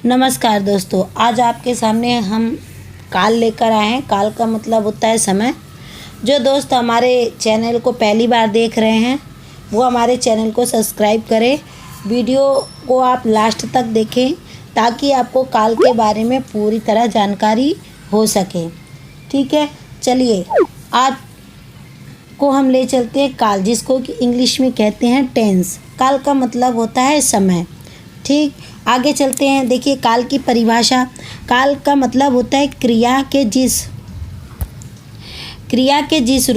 नमस्कार दोस्तों, आज आपके सामने हम काल लेकर आए हैं। काल का मतलब होता है समय। जो दोस्त हमारे चैनल को पहली बार देख रहे हैं वो हमारे चैनल को सब्सक्राइब करें। वीडियो को आप लास्ट तक देखें ताकि आपको काल के बारे में पूरी तरह जानकारी हो सके। ठीक है, चलिए आज को हम ले चलते हैं काल, जिसको कि इंग्लिश में कहते हैं टेंस। काल का मतलब होता है समय। ठीक, आगे चलते हैं। देखिए काल की परिभाषा। काल का मतलब होता है क्रिया के जिस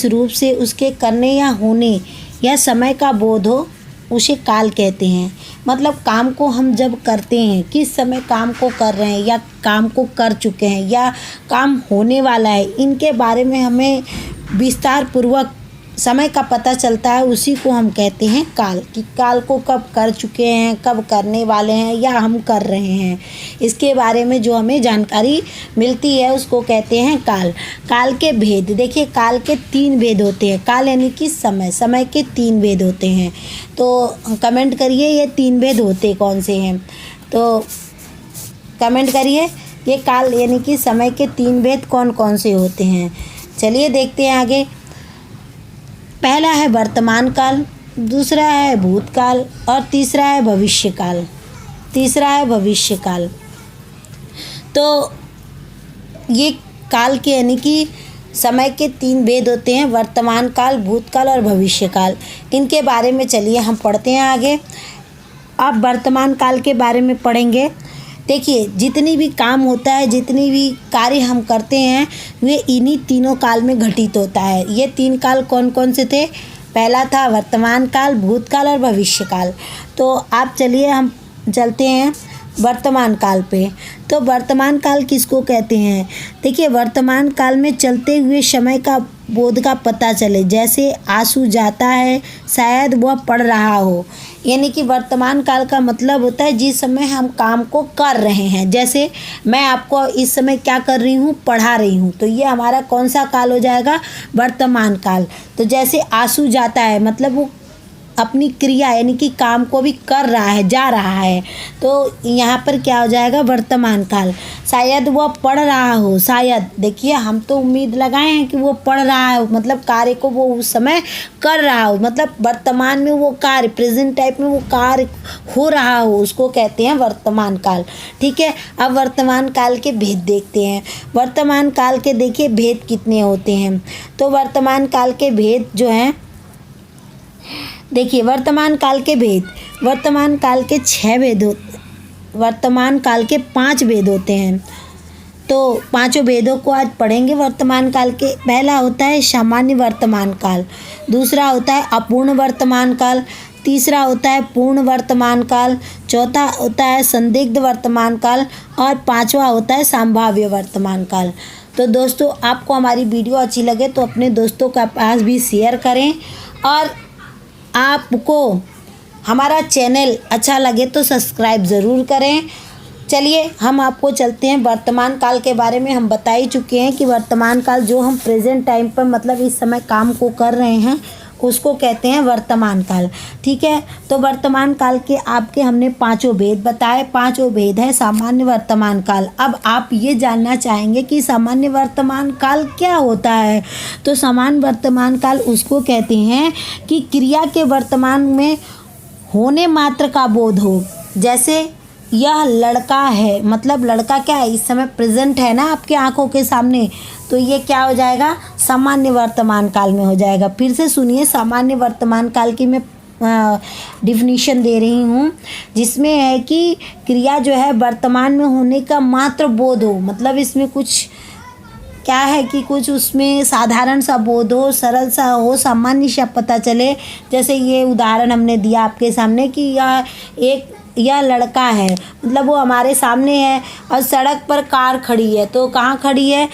रूप से उसके करने या होने या समय का बोध हो उसे काल कहते हैं। मतलब काम को हम जब करते हैं, किस समय काम को कर रहे हैं या काम को कर चुके हैं या काम होने वाला है, इनके बारे में हमें विस्तार पूर्वक समय का पता चलता है। उसी को हम कहते हैं काल, कि काल को कब कर चुके हैं, कब करने वाले हैं या हम कर रहे हैं, इसके बारे में जो हमें जानकारी मिलती है उसको कहते हैं काल। काल के भेद। देखिए काल के 3 भेद होते हैं। काल यानी कि समय के 3 भेद होते हैं। तो कमेंट करिए ये 3 भेद होते कौन से हैं। तो कमेंट करिए ये काल यानी कि समय के 3 भेद कौन कौन से होते हैं। चलिए देखते हैं आगे। पहला है वर्तमान काल, दूसरा है भूतकाल और तीसरा है भविष्य काल। तो ये काल के यानी कि समय के 3 भेद होते हैं, वर्तमान काल, भूतकाल और भविष्य काल। इनके बारे में चलिए हम पढ़ते हैं आगे। अब वर्तमान काल के बारे में पढ़ेंगे। देखिए जितनी भी काम होता है, जितनी भी कार्य हम करते हैं, वे इन्हीं तीनों काल में घटित होता है। ये 3 काल कौन कौन से थे? पहला था वर्तमान काल, भूतकाल और भविष्य काल। तो आप चलिए हम चलते हैं वर्तमान काल पे। तो वर्तमान काल किसको कहते हैं? देखिए वर्तमान काल में चलते हुए समय का बोध का पता चले। जैसे आंसू जाता है, शायद वह पढ़ रहा हो। यानी कि वर्तमान काल का मतलब होता है जिस समय हम काम को कर रहे हैं। जैसे मैं आपको इस समय क्या कर रही हूँ, पढ़ा रही हूँ, तो ये हमारा कौन सा काल हो जाएगा? वर्तमान काल। तो जैसे आंसू जाता है मतलब वो अपनी क्रिया यानी कि काम को भी कर रहा है, जा रहा है, तो यहाँ पर क्या हो जाएगा? वर्तमान काल। शायद वह पढ़ रहा हो, शायद देखिए हम तो उम्मीद लगाए हैं कि वो पढ़ रहा है, मतलब कार्य को वो उस समय कर रहा हो, मतलब वर्तमान में वो कार्य, प्रेजेंट टाइप में वो कार्य हो रहा हो, उसको कहते हैं वर्तमान काल। ठीक है, अब वर्तमान काल के भेद देखते हैं। वर्तमान काल के देखिए भेद कितने होते हैं। तो वर्तमान काल के भेद जो हैं, देखिए वर्तमान काल के भेद, वर्तमान काल के 6 भेद होते, वर्तमान काल के 5 भेद होते हैं। तो पांचों भेदों को आज पढ़ेंगे वर्तमान काल के। पहला होता है सामान्य वर्तमान काल, दूसरा होता है अपूर्ण वर्तमान काल, तीसरा होता है पूर्ण वर्तमान काल, चौथा होता है संदिग्ध वर्तमान काल और 5वां होता है संभाव्य वर्तमान काल। तो दोस्तों आपको हमारी वीडियो अच्छी लगे तो अपने दोस्तों के पास भी शेयर करें, और आपको हमारा चैनल अच्छा लगे तो सब्सक्राइब ज़रूर करें। चलिए हम आपको चलते हैं वर्तमान काल के बारे में। हम बता ही चुके हैं कि वर्तमान काल जो हम प्रेजेंट टाइम पर मतलब इस समय काम को कर रहे हैं उसको कहते हैं वर्तमान काल। ठीक है, तो वर्तमान काल के आपके हमने 5 भेद बताए। 5 भेद है सामान्य वर्तमान काल। अब आप ये जानना चाहेंगे कि सामान्य वर्तमान काल क्या होता है। तो सामान्य वर्तमान काल उसको कहते हैं कि क्रिया के वर्तमान में होने मात्र का बोध हो। जैसे यह लड़का है, मतलब लड़का क्या है, इस समय प्रेजेंट है ना आपकी आंखों के सामने, तो ये क्या हो जाएगा? सामान्य वर्तमान काल में हो जाएगा। फिर से सुनिए, सामान्य वर्तमान काल की मैं डिफिनीशन दे रही हूँ, जिसमें है कि क्रिया जो है वर्तमान में होने का मात्र बोध हो। मतलब इसमें कुछ क्या है कि कुछ उसमें साधारण सा बोध हो, सरल सा हो, सामान्य सा पता चले। जैसे ये उदाहरण हमने दिया आपके सामने कि यह लड़का है, मतलब वो हमारे सामने है और सड़क पर कार खड़ी है। तो कहाँ खड़ी है?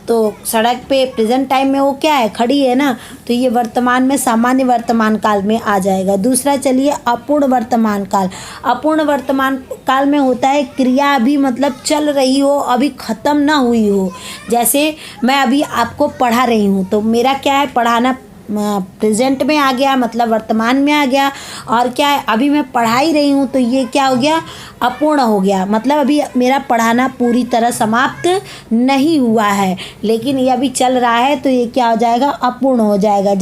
तो सड़क पे प्रेजेंट टाइम में वो क्या है? खड़ी है ना। तो ये वर्तमान में सामान्य वर्तमान काल में आ जाएगा। दूसरा चलिए अपूर्ण वर्तमान काल। अपूर्ण वर्तमान काल में होता है क्रिया अभी मतलब चल रही हो, अभी ख़त्म ना हुई हो। जैसे मैं अभी आपको पढ़ा रही हूँ, तो मेरा क्या है? पढ़ाना प्रेजेंट में आ गया, मतलब वर्तमान में आ गया। और क्या है, अभी मैं पढ़ा ही रही हूँ, तो ये क्या हो गया, अपूर्ण हो गया। मतलब अभी मेरा पढ़ाना पूरी तरह समाप्त नहीं हुआ है, लेकिन ये अभी चल रहा है, तो ये क्या हो जाएगा, अपूर्ण हो जाएगा।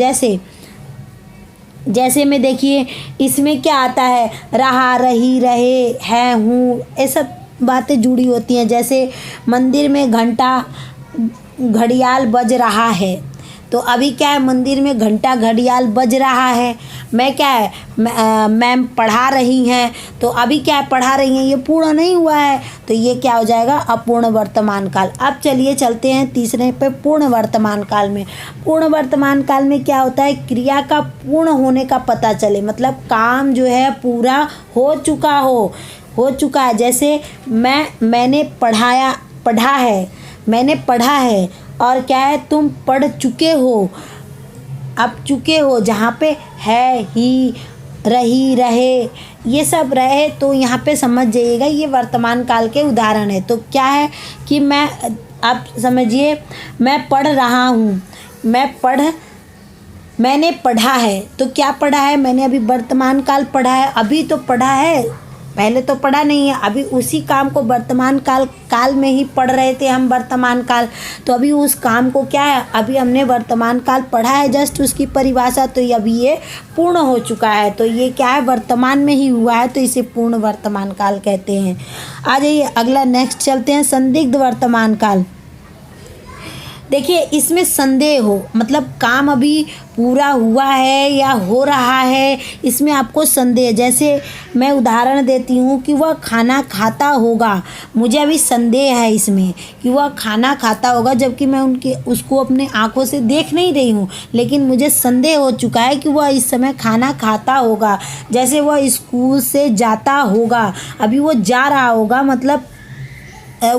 जैसे में देखिए, इसमें क्या आता है, रहा, रही, रहे, है, हूँ, ये सब बातें जुड़ी होती हैं। जैसे मंदिर में घंटा घड़ियाल बज रहा है, तो अभी क्या है, मंदिर में घंटा घड़ियाल बज रहा है। मैं क्या है, मैम पढ़ा रही हैं, तो अभी क्या है, पढ़ा रही हैं, ये पूर्ण नहीं हुआ है, तो ये क्या हो जाएगा, अपूर्ण वर्तमान काल। अब चलिए चलते हैं तीसरे पे, पूर्ण वर्तमान काल में। पूर्ण वर्तमान काल में क्या होता है, क्रिया का पूर्ण होने का पता चले, मतलब काम जो है पूरा हो चुका है। जैसे मैंने पढ़ा है, मैंने पढ़ा है, और क्या है, तुम पढ़ चुके हो। अब चुके हो जहाँ पे है, ही, रही, रहे, ये सब रहे, तो यहाँ पे समझ जाइएगा ये वर्तमान काल के उदाहरण है। तो क्या है कि आप समझिए, मैं पढ़ रहा हूँ, मैंने पढ़ा है, तो क्या पढ़ा है, मैंने अभी वर्तमान काल पढ़ा है, अभी तो पढ़ा है, पहले तो पढ़ा नहीं है। अभी उसी काम को वर्तमान काल में ही पढ़ रहे थे हम, वर्तमान काल, तो अभी उस काम को क्या है, अभी हमने वर्तमान काल पढ़ा है, जस्ट उसकी परिभाषा, तो अभी ये पूर्ण हो चुका है। तो ये क्या है, वर्तमान में ही हुआ है, तो इसे पूर्ण वर्तमान काल कहते हैं। आ जाइए अगला, नेक्स्ट चलते हैं, संदिग्ध वर्तमान काल। देखिए, इसमें संदेह हो, मतलब काम अभी पूरा हुआ है या हो रहा है, इसमें आपको संदेह। जैसे मैं उदाहरण देती हूँ कि वह खाना खाता होगा, मुझे अभी संदेह है इसमें कि वह खाना खाता होगा, जबकि मैं उसको अपने आँखों से देख नहीं रही हूँ, लेकिन मुझे संदेह हो चुका है कि वह इस समय खाना खाता होगा। जैसे वह स्कूल से जाता होगा, अभी वो जा रहा होगा, मतलब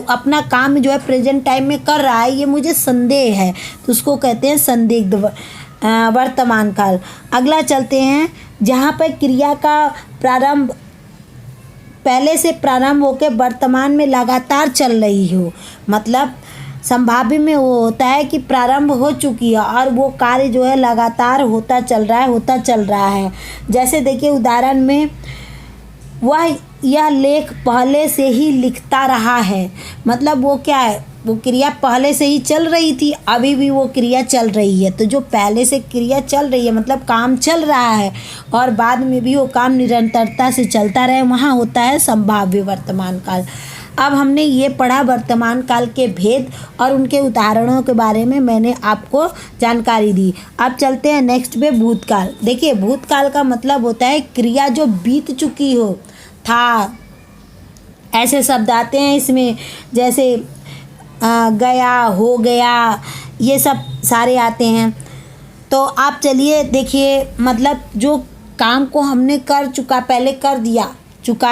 अपना काम जो है प्रेजेंट टाइम में कर रहा है, ये मुझे संदेह है, तो उसको कहते हैं संदिग्ध वर्तमान काल। अगला चलते हैं, जहाँ पर क्रिया का प्रारंभ पहले से प्रारंभ होकर वर्तमान में लगातार चल रही हो, मतलब संभाव्य में वो होता है कि प्रारंभ हो चुकी है और वो कार्य जो है लगातार होता चल रहा है। जैसे देखिए उदाहरण में, वह यह लेख पहले से ही लिखता रहा है, मतलब वो क्या है, वो क्रिया पहले से ही चल रही थी, अभी भी वो क्रिया चल रही है। तो जो पहले से क्रिया चल रही है, मतलब काम चल रहा है और बाद में भी वो काम निरंतरता से चलता रहे, वहाँ होता है संभाव्य वर्तमान काल। अब हमने ये पढ़ा वर्तमान काल के भेद और उनके उदाहरणों के बारे में मैंने आपको जानकारी दी। अब चलते हैं नेक्स्ट पे, भूतकाल। देखिए, भूतकाल का मतलब होता है क्रिया जो बीत चुकी हो, था, ऐसे शब्द आते हैं इसमें, जैसे गया, हो गया, ये सब सारे आते हैं। तो आप चलिए देखिए, मतलब जो काम को हमने कर चुका, पहले कर दिया,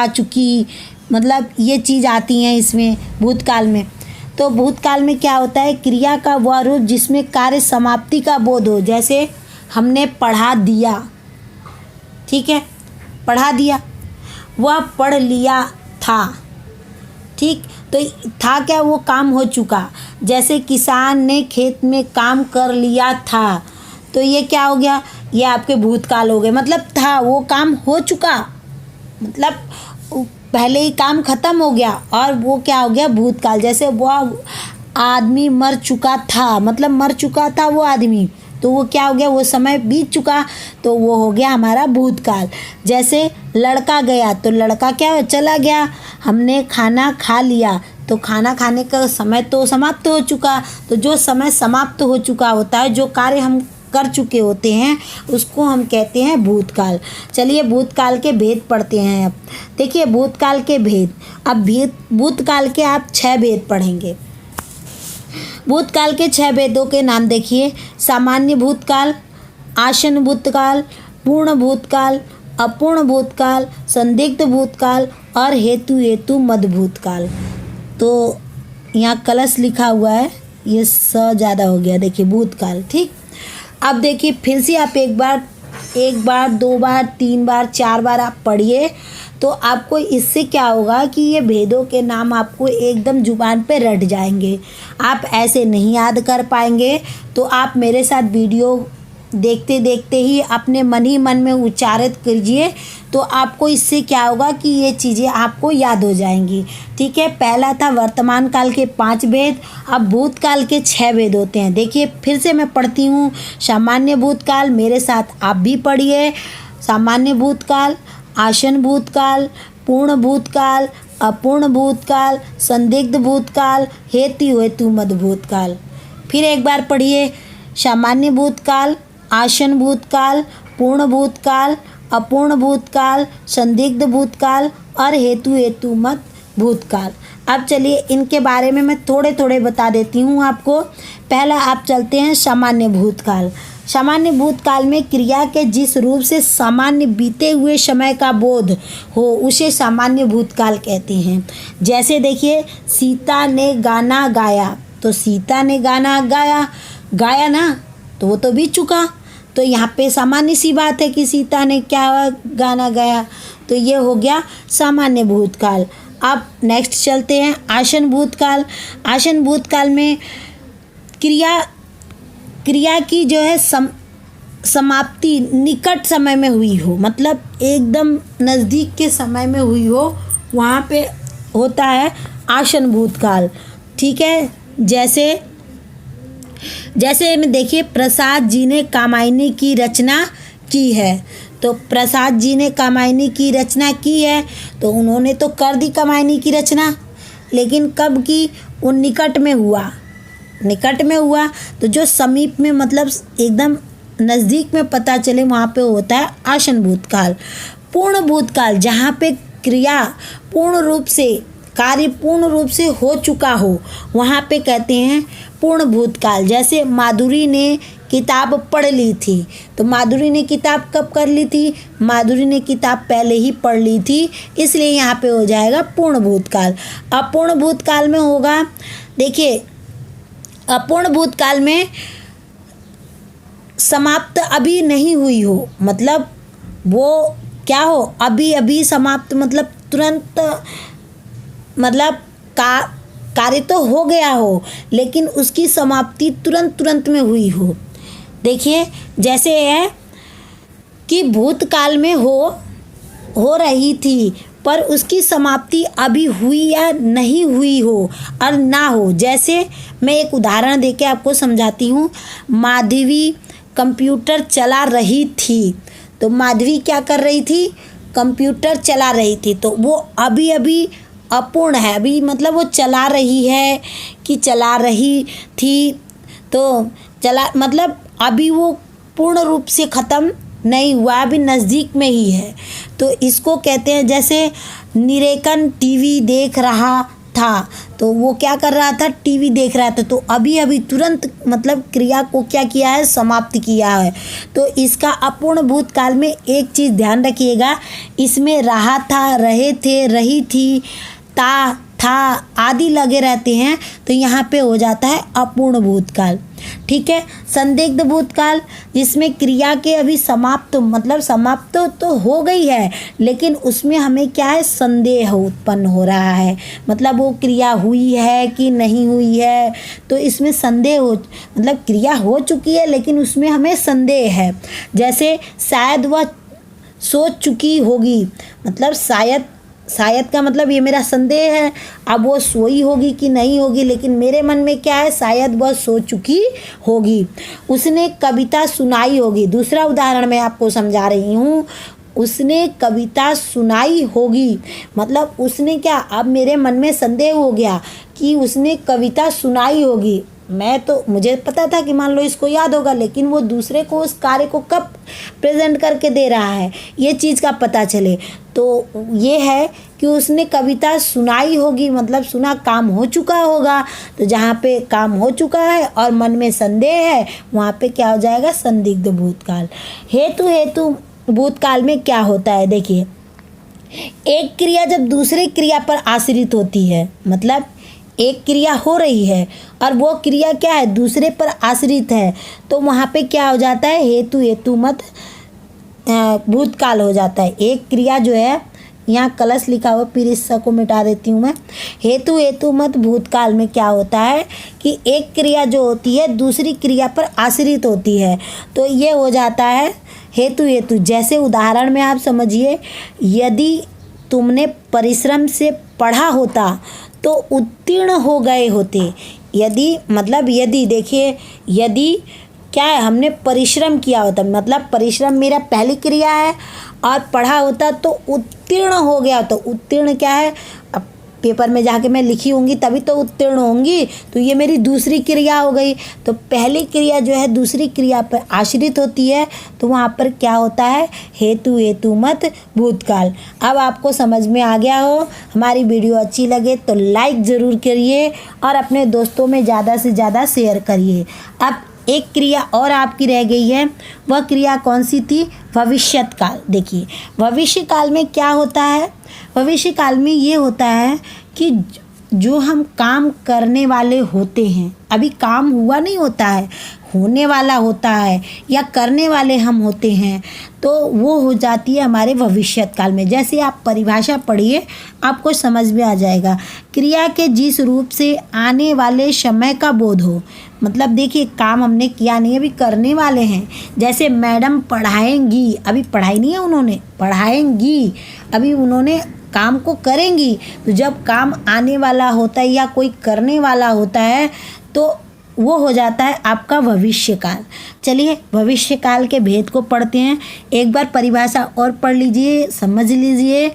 चुकी, मतलब ये चीज़ आती हैं इसमें भूतकाल में। तो भूतकाल में क्या होता है, क्रिया का वह रूप जिसमें कार्य समाप्ति का बोध हो। जैसे हमने पढ़ा दिया, ठीक है, पढ़ा दिया, वह पढ़ लिया था, ठीक, तो था क्या, वो काम हो चुका। जैसे किसान ने खेत में काम कर लिया था, तो ये क्या हो गया, ये आपके भूतकाल हो गए, मतलब था, वो काम हो चुका, मतलब पहले ही काम ख़त्म हो गया और वो क्या हो गया, भूतकाल। जैसे वह आदमी मर चुका था, मतलब मर चुका था वो आदमी, तो वो क्या हो गया, वो समय बीत चुका, तो वो हो गया हमारा भूतकाल। जैसे लड़का गया, तो लड़का क्या चला गया, हमने खाना खा लिया, तो खाना खाने का समय तो समाप्त हो चुका। तो जो समय समाप्त हो चुका होता है, जो कार्य हम कर चुके होते हैं, उसको हम कहते हैं भूतकाल। चलिए भूतकाल के भेद पढ़ते हैं। अब देखिए भूतकाल के भेद, अब भूतकाल के आप 6 भेद पढ़ेंगे। भूतकाल के 6 भेदों के नाम देखिए, सामान्य भूतकाल, आसन्न भूतकाल, पूर्ण भूतकाल, अपूर्ण भूतकाल, संदिग्ध भूतकाल और हेतु मध्य भूतकाल। तो यहाँ कलश लिखा हुआ है, ये ज़्यादा हो गया, देखिए भूतकाल, ठीक। अब देखिए फिर से आप एक बार 2 बार 3 बार 4 बार आप पढ़िए, तो आपको इससे क्या होगा कि ये भेदों के नाम आपको एकदम जुबान पे रट जाएंगे। आप ऐसे नहीं याद कर पाएंगे, तो आप मेरे साथ वीडियो देखते देखते ही अपने मन ही मन में उच्चारित कीजिए, तो आपको इससे क्या होगा कि ये चीज़ें आपको याद हो जाएंगी। ठीक है, पहला था वर्तमान काल के 5 भेद, अब भूतकाल के 6 भेद होते हैं। देखिए फिर से मैं पढ़ती हूँ। सामान्य भूतकाल, मेरे साथ आप भी पढ़िए। सामान्य भूतकाल, आसन भूतकाल, पूर्ण भूतकाल, अपूर्ण भूतकाल, संदिग्ध भूतकाल, हेतुमत भूतकाल। फिर एक बार पढ़िए। सामान्य भूतकाल, आसन भूतकाल, पूर्ण भूतकाल, अपूर्ण भूतकाल, संदिग्ध भूतकाल और हेतुमत भूतकाल। अब चलिए इनके बारे में मैं थोड़े थोड़े बता देती हूँ आपको। पहला आप चलते हैं सामान्य भूतकाल। सामान्य भूतकाल में क्रिया के जिस रूप से सामान्य बीते हुए समय का बोध हो उसे सामान्य भूतकाल कहते हैं। जैसे देखिए, सीता ने गाना गाया, तो सीता ने गाना गाया, गाया ना, तो वो तो बीत चुका। तो यहाँ पे सामान्य सी बात है कि सीता ने क्या गाना गाया, तो ये हो गया सामान्य भूतकाल। अब नेक्स्ट चलते हैं आसन भूतकाल। आसन भूतकाल में क्रिया की जो है समाप्ति निकट समय में हुई हो, मतलब एकदम नज़दीक के समय में हुई हो, वहाँ पे होता है आसन भूतकाल। ठीक है, जैसे में देखिए, प्रसाद जी ने कामायनी की रचना की है, तो प्रसाद जी ने कामायनी की रचना की है, तो उन्होंने तो कर दी कामायनी की रचना, लेकिन कब की? वो निकट में हुआ, तो जो समीप में मतलब एकदम नज़दीक में पता चले, वहाँ पे होता है आसन भूतकाल। पूर्ण भूतकाल, जहाँ पे कार्य पूर्ण रूप से हो चुका हो, वहाँ पे कहते हैं पूर्ण भूतकाल। जैसे माधुरी ने किताब पढ़ ली थी, तो माधुरी ने किताब कब कर ली थी? माधुरी ने किताब पहले ही पढ़ ली थी, इसलिए यहाँ पे हो जाएगा पूर्ण भूतकाल। अपूर्ण भूतकाल में होगा, देखिए अपूर्ण भूतकाल में समाप्त अभी नहीं हुई हो, मतलब वो क्या हो, अभी समाप्त, मतलब तुरंत, मतलब कार्य तो हो गया हो, लेकिन उसकी समाप्ति तुरंत में हुई हो। देखिए जैसे है कि भूतकाल में हो रही थी, पर उसकी समाप्ति अभी हुई या नहीं हुई हो और ना हो। जैसे मैं एक उदाहरण देके आपको समझाती हूँ। माधवी कंप्यूटर चला रही थी, तो माधवी क्या कर रही थी? कंप्यूटर चला रही थी, तो वो अभी अपूर्ण है, अभी मतलब वो चला रही है कि चला रही थी, तो चला मतलब अभी वो पूर्ण रूप से ख़त्म नहीं हुआ, अभी नज़दीक में ही है, तो इसको कहते हैं। जैसे निरेकन टीवी देख रहा था, तो वो क्या कर रहा था? टीवी देख रहा था, तो अभी तुरंत मतलब क्रिया को क्या किया है? समाप्त किया है। तो इसका अपूर्ण भूतकाल में एक चीज़ ध्यान रखिएगा, इसमें रहा था, रहे थे, रही थी, था आदि लगे रहते हैं, तो यहाँ पे हो जाता है अपूर्ण भूतकाल। ठीक है, संदिग्ध भूतकाल, जिसमें क्रिया के अभी समाप्त तो हो गई है, लेकिन उसमें हमें क्या है? संदेह उत्पन्न हो रहा है, मतलब वो क्रिया हुई है कि नहीं हुई है, तो इसमें संदेह मतलब क्रिया हो चुकी है लेकिन उसमें हमें संदेह है। जैसे शायद वह सोच चुकी होगी, मतलब शायद का मतलब ये मेरा संदेह है, अब वो सोई होगी कि नहीं होगी, लेकिन मेरे मन में क्या है? शायद वह सो चुकी होगी। उसने कविता सुनाई होगी, दूसरा उदाहरण मैं आपको समझा रही हूँ। उसने कविता सुनाई होगी, मतलब उसने क्या, अब मेरे मन में संदेह हो गया कि उसने कविता सुनाई होगी। मुझे पता था कि मान लो इसको याद होगा, लेकिन वो दूसरे को उस कार्य को कब प्रेजेंट करके दे रहा है, ये चीज़ का पता चले। तो ये है कि उसने कविता सुनाई होगी, मतलब सुना, काम हो चुका होगा। तो जहाँ पे काम हो चुका है और मन में संदेह है, वहाँ पे क्या हो जाएगा? संदिग्ध भूतकाल। हेतु भूतकाल में क्या होता है? देखिए, एक क्रिया जब दूसरे क्रिया पर आश्रित होती है, मतलब एक क्रिया हो रही है और वो क्रिया क्या है? दूसरे पर आश्रित है, तो वहाँ पे क्या हो जाता है? हेतुमत भूतकाल हो जाता है। एक क्रिया जो है यहाँ कलश लिखा हुआ, फिर इस स को मिटा देती हूँ मैं। हेतु हेतु मत भूतकाल में क्या होता है कि एक क्रिया जो होती है दूसरी क्रिया पर आश्रित होती है, तो ये हो जाता है हेतु हेतु। जैसे उदाहरण में आप समझिए, यदि तुमने परिश्रम से पढ़ा होता तो उत्तीर्ण हो गए होते। यदि मतलब यदि, देखिए यदि क्या है, हमने परिश्रम किया होता, मतलब परिश्रम मेरा पहली क्रिया है, और पढ़ा होता तो उत्तीर्ण हो गया। तो उत्तीर्ण क्या है, अब पेपर में जाके मैं लिखी होंगी तभी तो उत्तीर्ण होंगी, तो ये मेरी दूसरी क्रिया हो गई। तो पहली क्रिया जो है दूसरी क्रिया पर आश्रित होती है, तो वहाँ पर क्या होता है, हेतु हेतु मत भूतकाल। अब आपको समझ में आ गया हो। हमारी वीडियो अच्छी लगे तो लाइक ज़रूर करिए और अपने दोस्तों में ज़्यादा से ज़्यादा शेयर करिए। अब एक क्रिया और आपकी रह गई है, वह क्रिया कौन सी थी, भविष्यत काल। देखिए भविष्य काल में क्या होता है, भविष्य काल में ये होता है कि जो हम काम करने वाले होते हैं, अभी काम हुआ नहीं होता है, होने वाला होता है, या करने वाले हम होते हैं, तो वो हो जाती है हमारे भविष्यत काल में। जैसे आप परिभाषा पढ़िए, आपको समझ में आ जाएगा। क्रिया के जिस रूप से आने वाले समय का बोध हो, मतलब देखिए काम हमने किया नहीं, अभी करने वाले हैं। जैसे मैडम पढ़ाएंगी, अभी पढ़ाई नहीं है उन्होंने, पढ़ाएंगी, अभी उन्होंने काम को करेंगी। तो जब काम आने वाला होता है या कोई करने वाला होता है, तो वो हो जाता है आपका भविष्य काल। चलिए भविष्य काल के भेद को पढ़ते हैं। एक बार परिभाषा और पढ़ लीजिए, समझ लीजिए।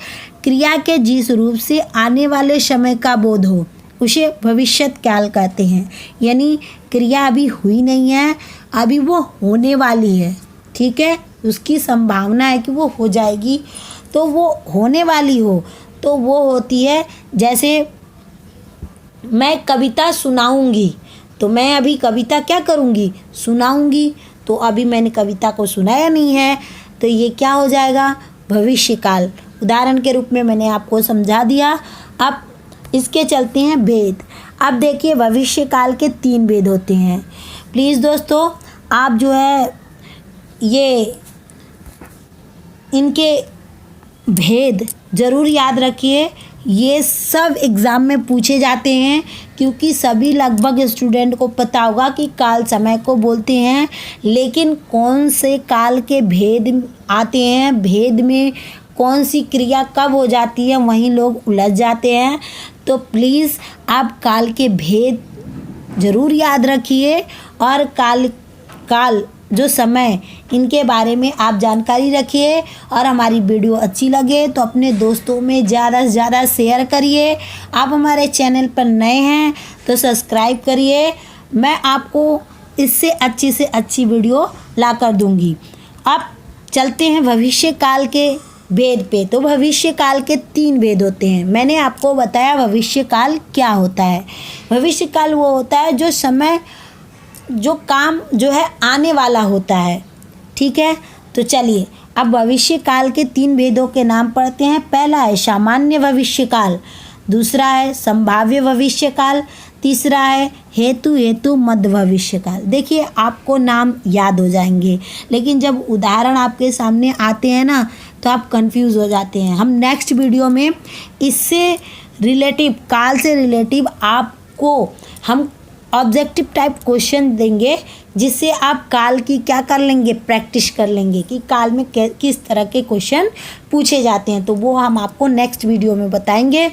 क्रिया के जिस रूप से आने वाले समय का बोध हो, उसे भविष्यत काल कहते हैं। यानी क्रिया अभी हुई नहीं है, अभी वो होने वाली है, ठीक है, उसकी संभावना है कि वो हो जाएगी, तो वो होने वाली हो, तो वो होती है। जैसे मैं कविता सुनाऊंगी, तो मैं अभी कविता क्या करूंगी, सुनाऊंगी, तो अभी मैंने कविता को सुनाया नहीं है, तो ये क्या हो जाएगा, भविष्य काल। उदाहरण के रूप में मैंने आपको समझा दिया। अब इसके चलते हैं भेद। अब देखिए भविष्य काल के 3 भेद होते हैं। प्लीज़ दोस्तों आप जो है ये इनके भेद ज़रूर याद रखिए। ये सब एग्ज़ाम में पूछे जाते हैं, क्योंकि सभी लगभग स्टूडेंट को पता होगा कि काल समय को बोलते हैं, लेकिन कौन से काल के भेद आते हैं, भेद में कौन सी क्रिया कब हो जाती है, वहीं लोग उलझ जाते हैं। तो प्लीज़ आप काल के भेद ज़रूर याद रखिए, और काल जो समय, इनके बारे में आप जानकारी रखिए। और हमारी वीडियो अच्छी लगे तो अपने दोस्तों में ज़्यादा से ज़्यादा शेयर करिए। आप हमारे चैनल पर नए हैं तो सब्सक्राइब करिए, मैं आपको इससे अच्छी से अच्छी वीडियो ला कर दूँगी। अब चलते हैं भविष्य काल के भेद पे। तो भविष्य काल के 3 भेद होते हैं। मैंने आपको बताया भविष्य काल क्या होता है। भविष्य काल वो होता है जो समय, जो काम जो है आने वाला होता है, ठीक है। तो चलिए अब भविष्य काल के 3 भेदों के नाम पढ़ते हैं। पहला है सामान्य भविष्य काल, दूसरा है संभाव्य भविष्य काल, तीसरा है हेतु हेतु मध्य भविष्य काल। देखिए आपको नाम याद हो जाएंगे, लेकिन जब उदाहरण आपके सामने आते हैं ना, तो आप कंफ्यूज हो जाते हैं। हम नेक्स्ट वीडियो में इससे रिलेटिव, काल से रिलेटिव आपको हम ऑब्जेक्टिव टाइप क्वेश्चन देंगे, जिससे आप काल की क्या कर लेंगे, प्रैक्टिस कर लेंगे कि काल में किस तरह के क्वेश्चन पूछे जाते हैं। तो वो हम आपको नेक्स्ट वीडियो में बताएंगे।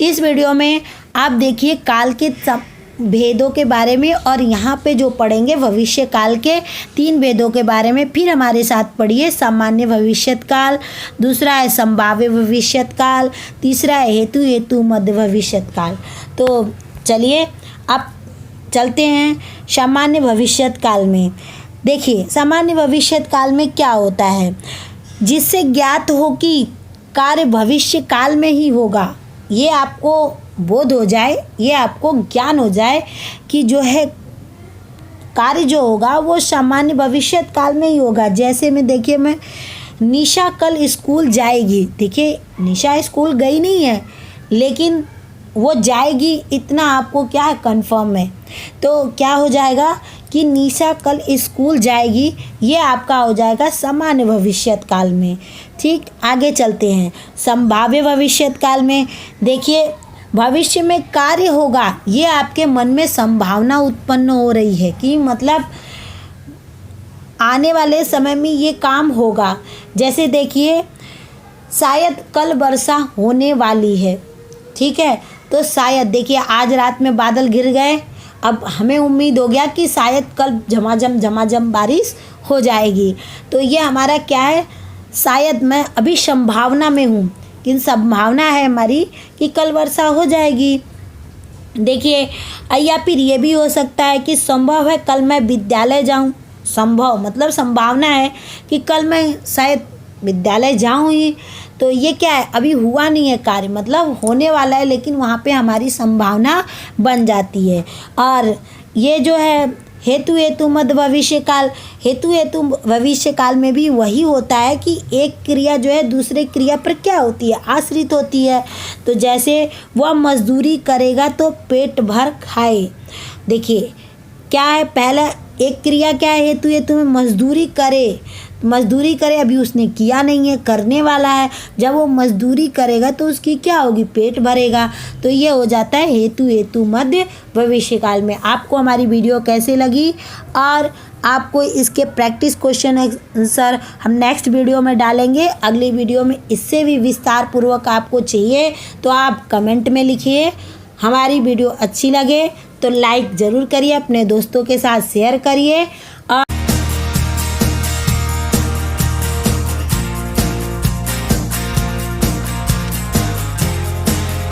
इस वीडियो में आप देखिए काल के सब भेदों के बारे में, और यहाँ पे जो पढ़ेंगे भविष्य काल के 3 भेदों के बारे में। फिर हमारे साथ पढ़िए सामान्य भविष्यत काल, दूसरा है संभाव्य भविष्यत काल, तीसरा है हेतु हेतु मध्य भविष्यत काल। तो चलिए अब चलते हैं सामान्य भविष्यत काल में। देखिए सामान्य भविष्यत काल में क्या होता है, जिससे ज्ञात हो कि कार्य भविष्य काल में ही होगा, ये आपको बोध हो जाए, ये आपको ज्ञान हो जाए कि जो है कार्य जो होगा वो सामान्य भविष्यत काल में ही होगा। जैसे में देखिए, मैं निशा कल स्कूल जाएगी, देखिए निशा स्कूल गई नहीं है, लेकिन वो जाएगी, इतना आपको क्या है, कंफर्म है। तो क्या हो जाएगा कि निशा कल स्कूल जाएगी, ये आपका हो जाएगा सामान्य भविष्यत काल में। ठीक, आगे चलते हैं संभाव्य भविष्यत काल में। देखिए, भविष्य में कार्य होगा, ये आपके मन में संभावना उत्पन्न हो रही है कि मतलब आने वाले समय में ये काम होगा। जैसे देखिए, शायद कल वर्षा होने वाली है। ठीक है, तो शायद देखिए आज रात में बादल गिर गए, अब हमें उम्मीद हो गया कि शायद कल झमाझम बारिश हो जाएगी। तो ये हमारा क्या है, शायद मैं अभी संभावना में हूँ, कि संभावना है हमारी कि कल वर्षा हो जाएगी। देखिए, या फिर ये भी हो सकता है कि संभव है कल मैं विद्यालय जाऊँ। संभव मतलब संभावना है कि कल मैं शायद विद्यालय जाऊँ ही। तो ये क्या है, अभी हुआ नहीं है कार्य, मतलब होने वाला है, लेकिन वहाँ पे हमारी संभावना बन जाती है। और ये जो है हेतु मध्य भविष्य काल, हेतु भविष्य काल में भी वही होता है कि एक क्रिया जो है दूसरे क्रिया पर क्या होती है, आश्रित होती है। तो जैसे वह मजदूरी करेगा तो पेट भर खाए। देखिए क्या है, पहला एक क्रिया क्या है, हेतु में मजदूरी करे, अभी उसने किया नहीं है, करने वाला है। जब वो मजदूरी करेगा तो उसकी क्या होगी, पेट भरेगा। तो ये हो जाता है हेतु मध्य भविष्य काल में। आपको हमारी वीडियो कैसे लगी, और आपको इसके प्रैक्टिस क्वेश्चन आंसर हम नेक्स्ट वीडियो में डालेंगे। अगली वीडियो में इससे भी विस्तार पूर्वक आपको चाहिए तो आप कमेंट में लिखिए। हमारी वीडियो अच्छी लगे तो लाइक ज़रूर करिए, अपने दोस्तों के साथ शेयर करिए।